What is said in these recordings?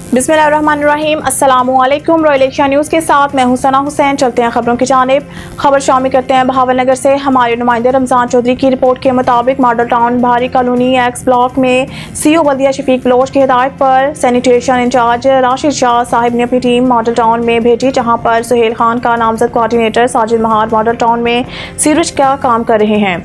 बिस्मिल्लाहिर्रहमानिर्रहीम। अस्सलामुअलैकुम। Royal Asia news के साथ मैं हूं सना हुसैन। चलते हैं खबरों की जानिब। खबर शामिल करते हैं बहावलनगर से। हमारे नुमाइंदे रमजान चौधरी की रिपोर्ट के मुताबिक मॉडल टाउन भारी कॉलोनी एक्स ब्लॉक में सीओ बल्दिया शफीक बलोच की हिदायत पर सैनिटेशन इंचार्ज राशिद शाह साहिब ने अपनी टीम मॉडल टाउन में भेजी, जहां पर सुहेल खान का नामजद coordinator Sajid Mahar model town में सीवरेज का काम कर रहे हैं।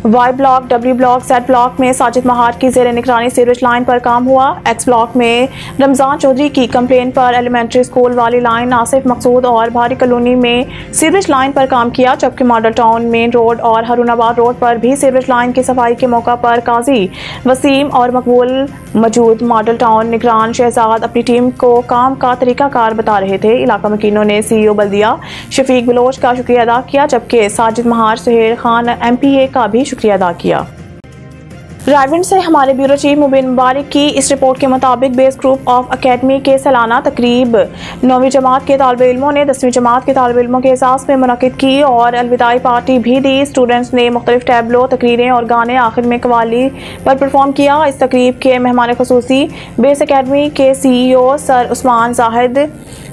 Y block, W block, Z block में साजिद महार की जेर निगरानी सीवरेज लाइन पर काम हुआ। एक्स ब्लॉक में रमजान चौधरी की कंप्लेंट पर एलिमेंट्री स्कूल वाली लाइन, नासिफ मकसूद और भारी कॉलोनी में सीवरेज लाइन पर काम किया, जबकि मॉडल टाउन मेन रोड और हरुनाबाद रोड पर भी सीवरेज लाइन की सफाई के मौका पर काजी वसीम और मकबूल मौजूद। मॉडल टाउन निगरान शहजाद अपनी टीम को काम का तरीकाकार बता रहे थे। इलाका मकीनों ने सीईओ बल्दिया शफीक बलोच का शुक्रिया अदा किया, जबकि साजिद महार, सुहेल खान MPA का भी शुक्रिया अदा किया। रायविंड से हमारे ब्यूरो चीफ मुबीन मुबारक की इस रिपोर्ट के मुताबिक बेस ग्रुप ऑफ अकेडमी के सालाना तकरीब 9वीं जमात के तालिब इल्मों ने 10वीं जमात के तालिब इल्मों के एहसास में मुनक़िद की और अलविदाई पार्टी भी दी। स्टूडेंट्स ने मुख्तलिफ टैबलो, तकरीरें और गाने आखिर में कव्वाली पर परफॉर्म किया। इस तकरीब के मेहमान खुसूसी बेस अकेडमी के CEO sir Usman Zahid,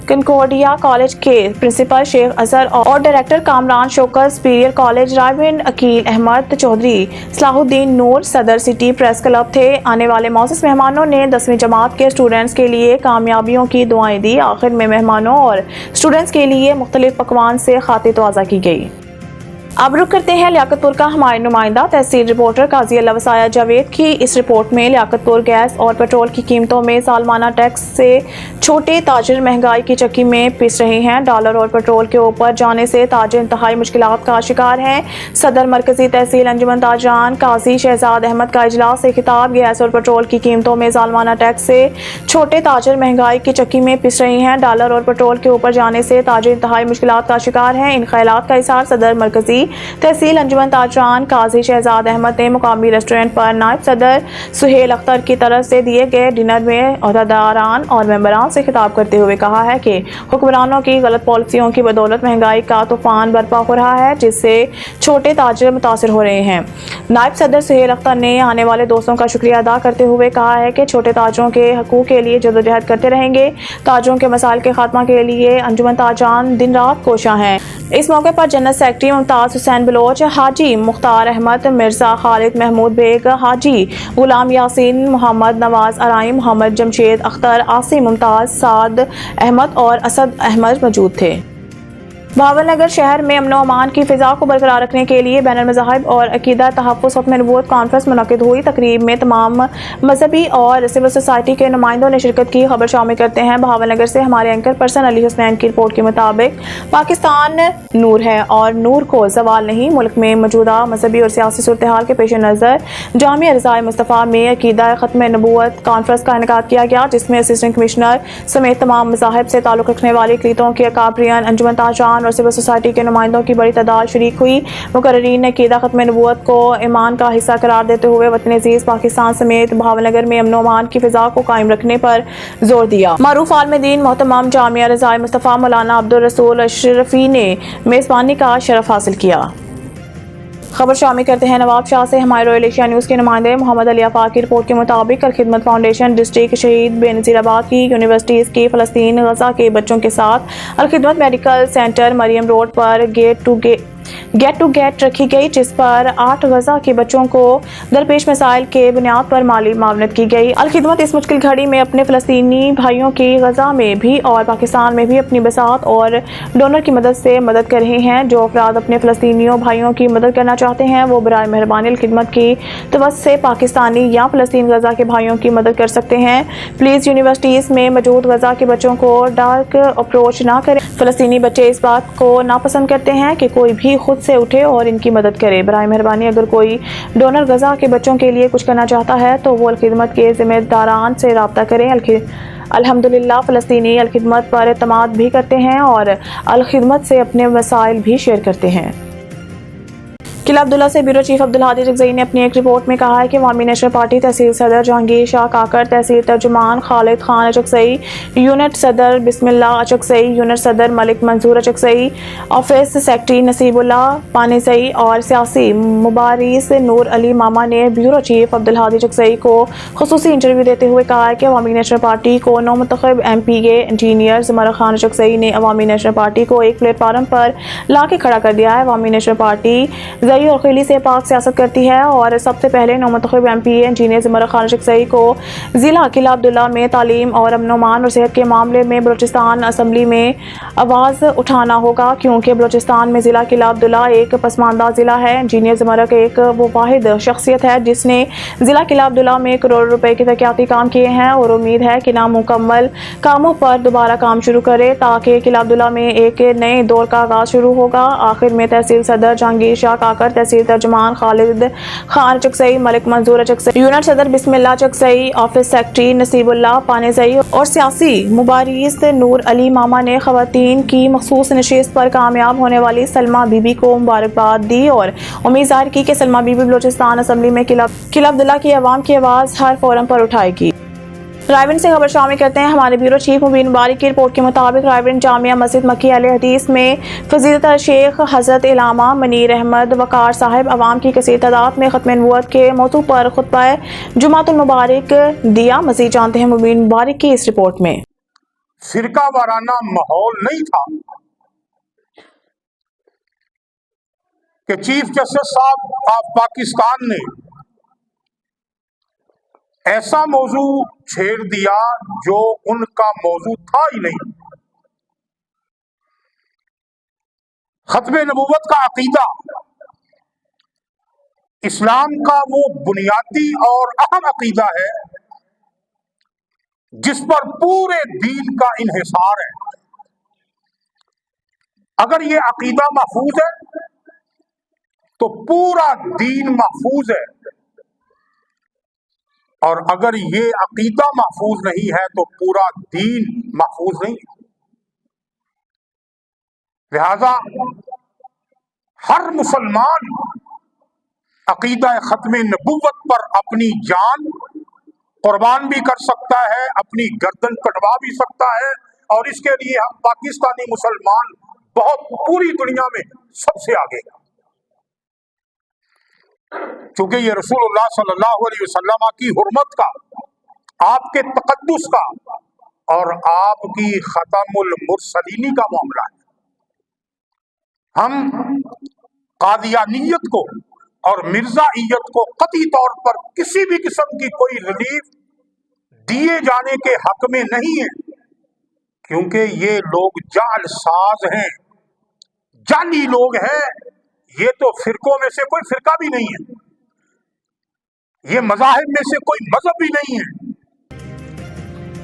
Concordia college के प्रिंसिपल शेख अजहर और director Kamran Shaukat, superior college Raiwind Aqeel Ahmed Chaudhry, Salahuddin Noor, सदर सिटी प्रेस क्लब थे। आने वाले मौजूद मेहमानों ने 10वीं जमात के स्टूडेंट्स के लिए कामयाबियों की दुआएं दी। आखिर में मेहमानों और स्टूडेंट्स के लिए मुख्तलिफ पकवान से खातिर तवाज़ा की गई। अब रुक करते हैं लियाकतपुर का। हमारे नुमाइंदा तहसील रिपोर्टर काजी अल्लाह वसाया जावेद की इस रिपोर्ट में लियाकतपुर गैस और पेट्रोल की कीमतों में सालमाना टैक्स से छोटे ताजिर महंगाई की चक्की में पिस रहे हैं। डॉलर और पेट्रोल के ऊपर जाने से ताजिर इंतहाई मुश्किलात का शिकार हैं। सदर मरकजी तहसील अंजुमन ताजरान काजी शहजाद अहमद का इजलास से खिताब। गैस और पेट्रोल की कीमतों में सालमाना टैक्स से छोटे ताजिर महंगाई की चक्की में पिस रहे हैं। डॉलर और पेट्रोल के ऊपर जाने से ताजिर इंतहाई मुश्किलात का शिकार हैं। इन ख्यालात का इज़हार सदर मरकजी तहसील अंजुमन ताजरान काजी शहजाद अहमद ने मुकामी रेस्टोरेंट पर नायब सदर सुहेल अख्तर की तरफ से दिए गए डिनर में ओहदेदारान और मेंबरान से खिताब करते हुए कहा है कि हुक्मरानों की गलत पॉलिसियों की बदौलत महंगाई का तूफान बर्पा हो रहा है, जिससे छोटे ताजिर मुतासिर हो रहे हैं। नायब सदर सुहेल अख्तर ने आने वाले दोस्तों का शुक्रिया अदा करते हुए कहा है कि छोटे ताजिरों के हकूक़ के लिए जदोजहद करते रहेंगे। ताजिरों के मसाइल के खात्मा के लिए अंजुमन ताजरान दिन रात कोशां हैं। इस मौके पर जनरल सेक्रेटरी मुमताज़ हुसैन बलोच, हाजी मुख्तार अहमद, मिर्ज़ा खालिद महमूद बेग, हाजी गुलाम यासीन, मोहम्मद नवाज अराई, मोहम्मद जमशेद अख्तर, आसिम मुमताज़, साद अहमद और असद अहमद मौजूद थे। बहावलनगर शहर में अमन अमान की फ़िज़ा को बरकरार रखने के लिए बैनुल मज़ाहिब और अक़ीदा तहफ़्फ़ुज़ ख़त्म नबूवत कॉन्फ्रेंस मुनक़िद हुई। तकरीब में तमाम मजहबी और सिविल सोसाइटी के नुमाइंदों ने शिरकत की। खबर शामिल करते हैं बहावलनगर से। हमारे एंकर पर्सन अली हुसैन की रिपोर्ट के मुताबिक पाकिस्तान नूर है और नूर को ज़वाल नहीं। मुल्क में मौजूदा मजहबी और सियासी सूरत हाल के पेश नज़र जामिया रज़ाए मुस्तफ़ा में अक़ीदा ख़त्म नबूवत कॉन्फ्रेंस का इनेकाद किया गया, जिसमें असिस्टेंट कमिश्नर समेत तमाम मज़ाहिब से ताल्लुक़ रखने वाली अक़लीतों के अकाबरीन, अंजुमन ताजरान और सिविल सोसाइटी के नुमाइंदों की बड़ी तादाद शरीक हुई। मुकर्रीरीन ने अक़ीदा ख़त्म नबूवत को ईमान का हिस्सा करार देते हुए वतन अज़ीज़ पाकिस्तान समेत बहावलनगर में अमन अमान की फ़िज़ा को कायम रखने पर जोर दिया। मारूफ आलिम-ए-दीन मोहतरम जामिया रज़ाए मुस्तफ़ा मौलाना अब्दुल रसूल अशरफी ने मेज़बानी का शरफ हासिल किया। खबर शामिल करते हैं नवाब शाह से। हमारे रॉयल एशिया न्यूज़ के नुमाइंदे मोहम्मद अली आफाक की रिपोर्ट के मुताबिक अल खिदमत फाउंडेशन डिस्ट्रिक्ट शहीद बेनज़ीराबाद की यूनिवर्सिटीज़ की फ़लस्तीन गज़ा के बच्चों के साथ अल खिदमत मेडिकल सेंटर मरियम रोड पर गेट टू गेट रखी गई, जिस पर 8 गज़ा के बच्चों को दरपेश मसाइल के बुनियाद पर माली मावनत की गई। अल खिदमत इस मुश्किल घड़ी में अपने फ़लस्तीनी भाइयों की गज़ा में भी और पाकिस्तान में भी अपनी बसात और डोनर की मदद से मदद कर रहे हैं। जो अफराद अपने फ़लस्तीनियों भाइयों की मदद करना चाहते हैं वो बराए मेहरबानी अल खिदमत की तवज्जो से पाकिस्तानी या फ़लस्तीन गज़ा के भाइयों की मदद कर सकते हैं। प्लीज़ यूनिवर्सिटीज़ में मौजूद गज़ा के बच्चों को डार्क अप्रोच ना करें। फ़लस्तीनी बच्चे इस बात को नापसंद करते हैं कि कोई भी खुद से उठे और इनकी मदद करे। बराए मेहरबानी अगर कोई डोनर गज़ा के बच्चों के लिए कुछ करना चाहता है तो वो अल खिदमत के ज़िम्मेदारान से रब्ता करें। अल्हम्दुलिल्लाह फ़लस्तीनी अल खिदमत पर एतमाद भी करते हैं और अल खिदमत से अपने मसाइल भी शेयर करते हैं। किला अब्दुल्ला से ब्यूरो चीफ अब्दुल हादी जगज़ई ने अपनी एक रिपोर्ट में कहा है कि अवामी नेशनल पार्टी तहसील सदर जहांगीर शाह काकर, तहसील तर्जुमान खालिद खान अचकज़ई, यूनिट सदर बिस्मिल्लाह अचकज़ई, यूनिट सदर मलिक मंसूर अचकज़ई, ऑफिस सेक्रेटरी नसीबुल्लाह पानेसई और सियासी मुबारिस नूर अली मामा ने ब्यूरो चीफ अब्दुल हादी जगज़ई को खुसूसी इंटरव्यू देते हुए कहा है कि अवामी नेशनल पार्टी को नौमुंतखब MPA इंजीनियर ज़ुमर खान अचकज़ई ने अवामी नेशनल पार्टी को एक प्लेटफार्म पर ला के खड़ा कर दिया है। अवामी नेशनल पार्टी ज़ई और खिली से पाक सियासत करती है और सबसे पहले नौमुंतखब MPA इंजीनियर ज़ुमर खान अचकज़ई को ज़िला किला अब्दुल्ला में तालीम और अमन-ओ-अमान और सेहत के मामले में बलूचिस्तान असम्बली में आवाज़ उठाना होगा, क्योंकि बलूचिस्तान में ज़िला किला अब्दुल्ला एक पसमानदा ज़िला है। इंजीनियर ज़ुमर एक वो वाहिद शख्सियत है जिसने ज़िला किला अब्दुल्ला में करोड़ रुपए के तरक्याती काम किए हैं और उम्मीद है कि नामुकम्मल कामों पर दोबारा काम शुरू करे ताकि किला अब्दुल्ला में एक नए दौर का आगाज़ शुरू होगा। आखिर में तहसील सदर जहांगीर शाह काकर, तहसील तर्जुमान खालिद खान अचकज़ई, मलिक मंसूर अचकज़ई, यूनिट सदर बिस्मिल्लाह अचकज़ई, ऑफिस सेक्रेटरी नसीबुल्लाह पानेसई और सियासी मुबारिस नूर अली मामा ने खवातीन की मखसूस नशिस्त पर कामयाब होने वाली सलमा बीबी को मुबारकबाद दी और उम्मीद ज़ाहिर की कि सलमा बीबी बलूचिस्तान असम्बली में किला अब्दुल्ला की आवाम की आवाज़ हर फोरम पर उठाएगी। रायबरेली से खबर शामिल करते हैं हमारे ब्यूरो चीफ मुबीन मुबारक की रिपोर्ट के मुताबिक रायबरेली जामिया मस्जिद मक्की अहले हदीस में फजीलत शेख हज़रत इलामा मनीर अहमद वकार साहब अवाम की कसीर तादाद में खत्म नबूवत के मौजू पर खुतबा जुमातुल मुबारक दिया। मज़ीद जानते हैं मुबीन मुबारक की इस रिपोर्ट में। फिरका वाराना माहौल नहीं था कि चीफ जस्टिस साहब ऑफ पाकिस्तान ने ऐसा मौजू छेड़ दिया जो उनका मौजू था ही नहीं। खत्मे नबूवत का अकीदा इस्लाम का वो बुनियादी और अहम अकीदा है जिस पर पूरे दीन का इन्हिसार है। अगर ये अकीदा महफूज है तो पूरा दीन महफूज है, और अगर ये अकीदा महफूज नहीं है तो पूरा दीन महफूज नहीं। लिहाजा हर मुसलमान अकीदा खत्मे नबूवत पर अपनी जान कुर्बान भी कर सकता है, अपनी गर्दन कटवा भी सकता है, और इसके लिए हम पाकिस्तानी मुसलमान बहुत पूरी दुनिया में सबसे आगे हैं, क्योंकि ये रसूलुल्लाह सल्लल्लाहु अलैहि वसल्लम की हुर्मत का, आपके तकद्दुस का और आपकी खतमुल मुरसलीनी का मामला है। हम कादियानियत को और मिर्जाइयत को कतई तौर पर किसी भी किस्म की कोई रिलीफ दिए जाने के हक में नहीं है, क्योंकि ये लोग जालसाज हैं, जाली लोग हैं। ये तो फिरकों में से कोई फिरका भी नहीं है, ये मज़ाहिब में से कोई मजहब भी नहीं है।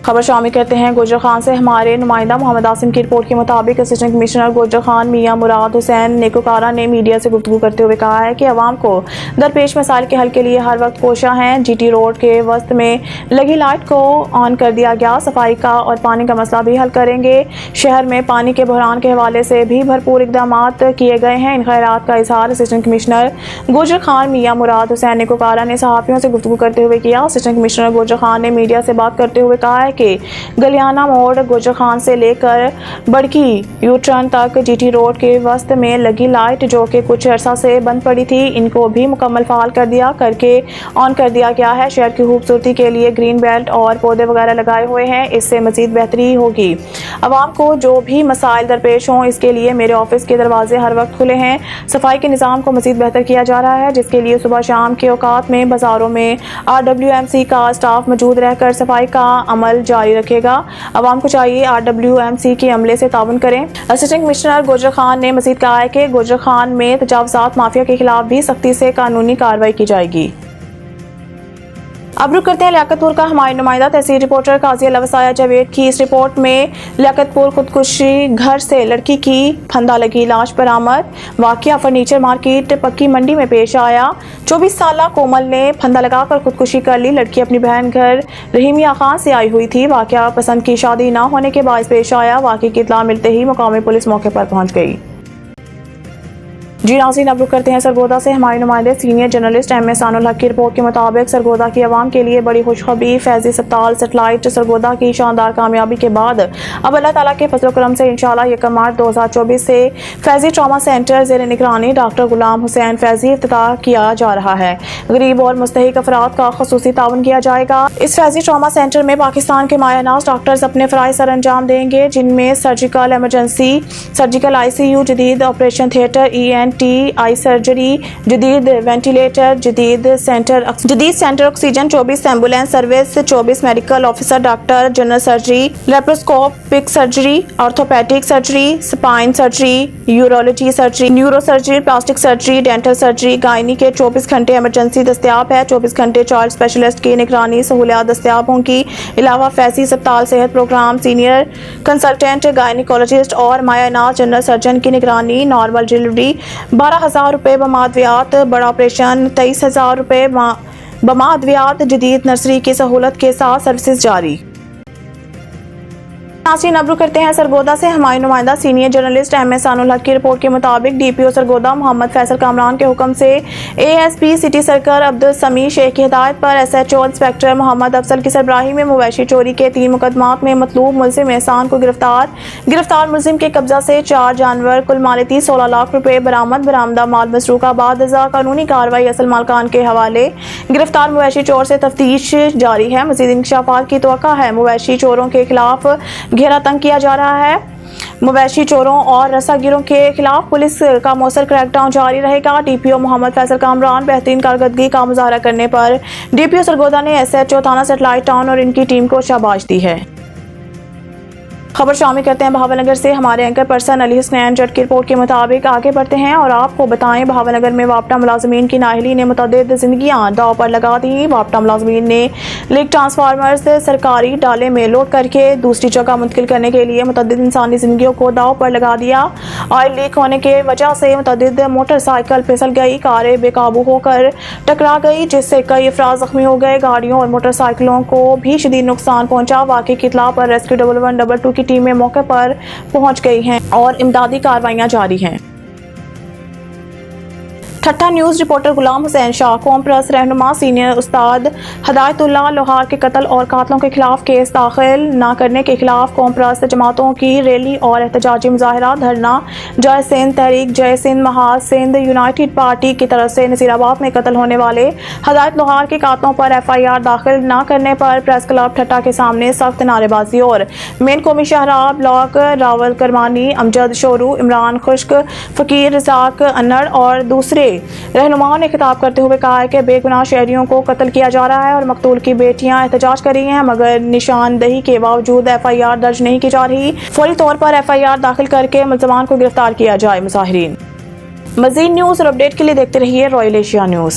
खबर शामिल करते हैं गुजर खान से। हमारे नुमाइंदा मोहम्मद आसिम की रिपोर्ट के मुताबिक असिस्टेंट कमिश्नर गुजर खान मियां मुराद हुसैन नेकोकारा ने मीडिया से गुफ्तगू करते हुए कहा है कि अवाम को दरपेश मसाइल के हल के लिए हर वक्त कोशा हैं। GT रोड के वस्त में लगी लाइट को ऑन कर दिया गया, सफाई का और पानी का मसला भी हल करेंगे। शहर में पानी के बहरान के हवाले से भी भरपूर इकदाम किए गए हैं। इन खैरात का इजहार असिस्टेंट कमिश्नर गुजर खान मियां मुराद हुसैन नेकोकारा ने सहाफ़ियों से गुफ्तगू करते हुए किया। असिस्टेंट कमिश्नर गुजर खान ने मीडिया से बात करते हुए कहा है कि गलियाना मोड़ गुजर खान से लेकर बड़की यूटर्न तक GT रोड के वस्त में लगी लाइट जो कि कुछ अर्सा से बंद पड़ी थी, इनको भी मुकम्मल फाल करके ऑन कर दिया गया है। शहर की खूबसूरती के लिए ग्रीन बेल्ट और पौधे वगैरह लगाए हुए हैं, इससे मजीद बेहतरी होगी। अवाम को जो भी मसाइल दरपेश हों इसके लिए मेरे ऑफिस के दरवाजे हर वक्त खुले हैं। सफाई के निज़ाम को मजीद बेहतर किया जा रहा है, जिसके लिए सुबह शाम के औकात में बाजारों में RWMC का स्टाफ मौजूद रहकर सफाई का अमल जारी रखेगा। अवाम को चाहिए RWMC के अमले से ताउन करें। असिस्टेंट कमिश्नर गुजर खान ने मजीद कहा है कि गुजर खान में तजावुज़ात माफिया के खिलाफ भी सख्ती से कानूनी कार्रवाई की जाएगी। अब रुक करते हैं लियाकतपुर का। हमारे नुमाइंदा तहसील रिपोर्टर काजी अलवसाया जावेद की इस रिपोर्ट में लियाकतपुर खुदकुशी घर से लड़की की फंदा लगी लाश बरामद। वाकया फर्नीचर मार्केट पक्की मंडी में पेश आया। 24 साला कोमल ने फंदा लगाकर खुदकुशी कर ली। लड़की अपनी बहन घर रहीमिया खान से आई हुई थी। वाकया पसंद की शादी न होने के बायस पेश आया। वाकये की इत्तला मिलते ही मुकामी पुलिस मौके पर पहुंच गई। जी नाज़रीन, अब रुख करते हैं सरगोदा से। हमारे नुमाइंदे सीनियर जर्नलिस्ट एम एस आनुल हक की रिपोर्ट के मुताबिक सरगोदा की आवाम के लिए बड़ी खुशखबरी। फैजी अस्पताल सेटेलाइट सरगोदा की शानदार कामयाबी के बाद अब अल्लाह ताला के फजल करम से इंशाअल्लाह 1 मार्च 2024 से फैजी ट्रामा सेंटर ज़ेर निगरानी डॉक्टर गुलाम हुसैन फैजी इफ्तिताह किया जा रहा है। गरीब और मुस्तहिक अफराद का खसूसी ताउन किया जाएगा। इस फैजी ट्रामा सेंटर में पाकिस्तान के मायानाज डॉक्टर्स अपने फ़राइज़ सर अंजाम देंगे, जिनमें सर्जिकल एमरजेंसी, सर्जिकल ICU, जदीद operation theatre, ENT, eye surgery, जदीद वेंटिलेटर, जदीद centre oxygen, 24 ambulance service, 24 medical officer doctor, general surgery, laparoscopic surgery, orthopaedic surgery, spine surgery, urology surgery, neuro surgery, plastic surgery, dental surgery, gynae के 24 घंटे emergency दस्तयाब है। 24 घंटे child specialist की निगरानी सहूलियात दस्तयाब होंगी। अलावा फैजी अस्पताल सेहत प्रोग्राम सीनियर कंसल्टेंट गायनिकोलॉजिस्ट और मायानाज जनरल सर्जन की निगरानी। नॉर्मल डिलीवरी 12,000 रुपये बमादवियात, बड़ा ऑपरेशन 23,000 रुपये बमादवियात, जदीद नर्सरी की सहूलत के साथ सर्विसेज जारी। नाज़रीन, अब रुख करते हैं सरगोदा से। हमारे नुमाइंदा सीनियर जर्नलिस्ट एम एस आनुल हक की रिपोर्ट के मुताबिक DPO सरगोदा मोहम्मद फैसल कामरान के हुक्म से ASP सिटी सर्कल अब्दुल समी शेख की हिदायत पर SHO इंस्पेक्टर मोहम्मद अफसल की सरबराही में मवेशी चोरी के 3 मुकदमात में मतलूब मुलजिम एहसान को गिरफ्तार मुलजिम के कब्जा से 4 जानवर, कुल मालियती 16 लाख रुपए बरामदा माल मसरूका बाद कानूनी कार्रवाई असल मालकान के हवाले। गिरफ्तार मवेशी चोर से तफ्तीश जारी है। मजीद इंकशाफात की तवक्का है। मवेशी चोरों के खिलाफ घेरा तंग किया जा रहा है। मवेशी चोरों और रस्सागिरों के खिलाफ पुलिस का मौसर क्रैकडाउन जारी रहेगा। DPO मोहम्मद फैसल कामरान बेहतरीन कारकर्दगी का मुजाहरा करने पर DPO सरगोदा ने SHO थाना सेटेलाइट टाउन और इनकी टीम को शाबाश दी है। खबर शामिल करते हैं बहावलनगर से। हमारे एंकर पर्सन अली हुसैन जट की रिपोर्ट के मुताबिक आगे बढ़ते हैं और आपको बताएं, बहावलनगर में वापटा मुलाजमीन की नाअहली ने मुतअद्दिद जिंदगियां दांव पर लगा दी। वापटा मुलाजमीन ने लीक ट्रांसफार्मर्स सरकारी डाले में लोड करके दूसरी जगह मुंतकिल करने के लिए मुतअद्दिद इंसानी जिंदगियों को दांव पर लगा दिया। ऑयल लीक होने के वजह से मुतअद्दिद मोटरसाइकिल फिसल गई, कारें बेकाबू होकर टकरा गई, जिससे कई अफराद जख्मी हो गए। गाड़ियों और मोटरसाइकिलों को भी शदीद नुकसान पहुंचा। वाक़े की इत्तला पर रेस्क्यू 1122 की टीमें मौके पर पहुंच गई हैं और इमदादी कार्रवाइयां जारी हैं। ठट्टा न्यूज़ रिपोर्टर गुलाम हुसैन शाह, कौम प्लस रहनुमा सीनियर उस्ताद हदायतुल्लाह लोहार के कत्ल और कातलों के खिलाफ केस दाखिल न करने के खिलाफ कौम प्लस जमातों की रैली और एहतजाजी मुजाहरा धरना। जय सिंध तहरीक, जय सिंध महाज सिंध यूनाइटेड पार्टी की तरफ से नसीराबाद में कत्ल होने वाले हदायत लोहार के कातलों पर FIR दाखिल न करने पर प्रेस क्लब ठट्टा के सामने सख्त नारेबाजी और मेन कौमी शाहरा ब्लॉक रावल करमानी, अमजद शोरू, इमरान खुश्क, फकीर रजाक अन्नड़ और दूसरे रहनुमाओं ने खिताब करते हुए कहा है कि बेगुनाह शहरियों को कत्ल किया जा रहा है और मकतूल की बेटियां एहतजाज कर रही हैं, मगर निशानदही के बावजूद FIR दर्ज नहीं की जा रही। फौरी तौर पर FIR दाखिल करके मुलजमान को गिरफ्तार किया जाए। मुजाहिरीन, मज़ीद न्यूज़ और अपडेट के लिए देखते रहिए रॉयल एशिया न्यूज़।